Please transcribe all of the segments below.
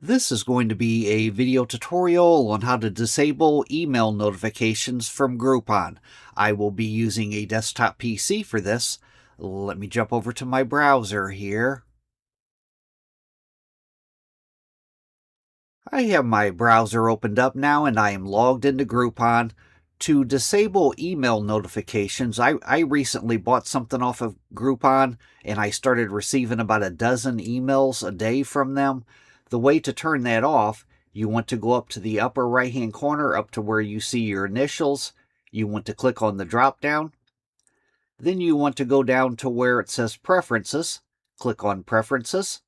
This is going to be a video tutorial on how to disable email notifications from Groupon. I will be using a desktop PC for this. Let me jump over to my browser here. I have my browser opened up now and I am logged into Groupon. To disable email notifications, I recently bought something off of Groupon and I started receiving about a dozen emails a day from them. The way to turn that off, you want to go up to the upper right hand corner up to where you see your initials. You want to click on the drop down. Then you want to go down to where it says Preferences. Click on Preferences.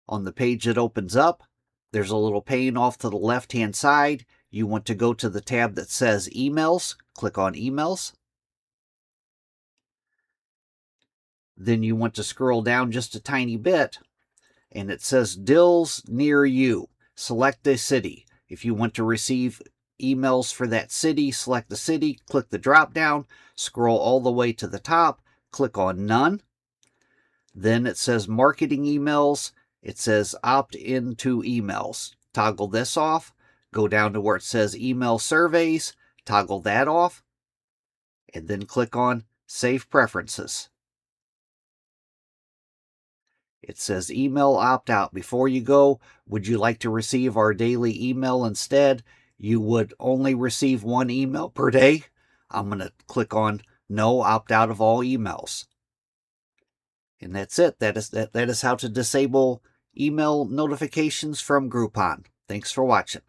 On the page that opens up, there's a little pane off to the left-hand side. You want to go to the tab that says Emails. Click on Emails. Then you want to scroll down just a tiny bit, and it says Deals Near You. Select a city. If you want to receive emails for that city, select the city, click the drop-down, scroll all the way to the top, click on None. Then it says Marketing Emails. It says Opt into Emails. Toggle this off. Go down to where it says Email Surveys. Toggle that off. And then click on Save Preferences. It says Email Opt-out. Before you go, would you like to receive our daily email instead? You would only receive one email per day. I'm going to click on No, opt out of all emails. And that's it. That is how to disable email notifications from Groupon. Thanks for watching.